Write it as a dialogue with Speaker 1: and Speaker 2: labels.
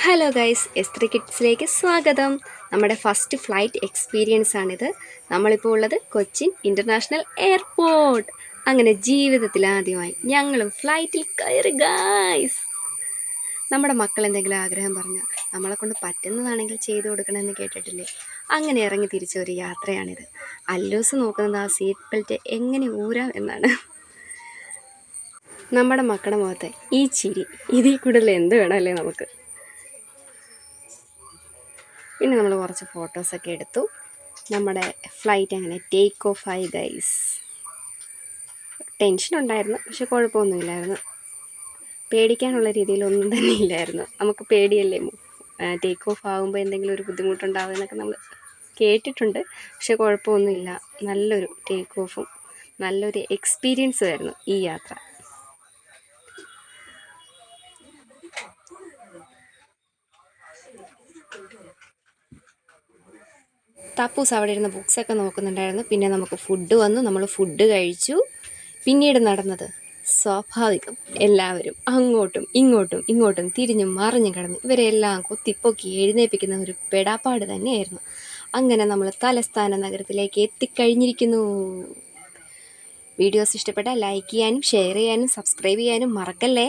Speaker 1: Hello guys, S3 കിഡ്സിലേക്ക് സ്വാഗതം. നമ്മുടെ first flight experience ആണിത്. നമ്മളിപ്പോൾ ഉള്ളത് കൊച്ചിൻ ഇൻ്റർനാഷണൽ എയർപോർട്ട്. അങ്ങനെ ജീവിതത്തിൽ ആദ്യമായി ഞങ്ങളും ഫ്ലൈറ്റിൽ കയറി ഗൈസ്. നമ്മുടെ മക്കൾ എന്തെങ്കിലും ആഗ്രഹം പറഞ്ഞാൽ നമ്മളെ കൊണ്ട് പറ്റുന്നതാണെങ്കിൽ ചെയ്തു കൊടുക്കണമെന്ന് കേട്ടിട്ടില്ലേ? അങ്ങനെ ഇറങ്ങി തിരിച്ച ഒരു യാത്രയാണിത്. അല്ലൂസ് നോക്കുന്നത് ആ സീറ്റ് ബെൽറ്റ് എങ്ങനെ ഊരാം എന്നാണ്. നമ്മുടെ മക്കളുടെ മുഖത്തെ ഈ ചിരി, ഇതിൽ കൂടുതൽ എന്ത് വേണമല്ലേ നമുക്ക്. പിന്നെ നമ്മൾ കുറച്ച് ഫോട്ടോസൊക്കെ എടുത്തു. നമ്മുടെ ഫ്ലൈറ്റ് അങ്ങനെ ടേക്ക് ഓഫ് ആയി ഗൈസ്. ടെൻഷൻ ഉണ്ടായിരുന്നു, പക്ഷെ കുഴപ്പമൊന്നുമില്ലായിരുന്നു. പേടിക്കാനുള്ള രീതിയിലൊന്നും തന്നെ ഇല്ലായിരുന്നു. നമുക്ക് പേടിയല്ലേ ടേക്ക് ഓഫ് ആകുമ്പോൾ എന്തെങ്കിലും ഒരു ബുദ്ധിമുട്ടുണ്ടാവുമെന്നൊക്കെ നമ്മൾ കേട്ടിട്ടുണ്ട്. പക്ഷെ കുഴപ്പമൊന്നുമില്ല. നല്ലൊരു ടേക്ക് ഓഫും നല്ലൊരു എക്സ്പീരിയൻസും ആയിരുന്നു ഈ യാത്ര. താപ്പൂസ് അവിടെ ഇരുന്ന് ബുക്സൊക്കെ നോക്കുന്നുണ്ടായിരുന്നു. പിന്നെ നമുക്ക് ഫുഡ് വന്നു, നമ്മൾ ഫുഡ് കഴിച്ചു. പിന്നീട് നടന്നത് സ്വാഭാവികം, എല്ലാവരും അങ്ങോട്ടും ഇങ്ങോട്ടും തിരിഞ്ഞും മറിഞ്ഞും കിടന്ന് ഇവരെല്ലാം കുത്തിപ്പൊക്കി എഴുന്നേൽപ്പിക്കുന്ന ഒരു പെടാപ്പാട് തന്നെയായിരുന്നു. അങ്ങനെ നമ്മൾ തലസ്ഥാന നഗരത്തിലേക്ക് എത്തിക്കഴിഞ്ഞിരിക്കുന്നു. വീഡിയോസ് ഇഷ്ടപ്പെട്ടാൽ ലൈക്ക് ചെയ്യാനും ഷെയർ ചെയ്യാനും സബ്സ്ക്രൈബ് ചെയ്യാനും മറക്കല്ലേ.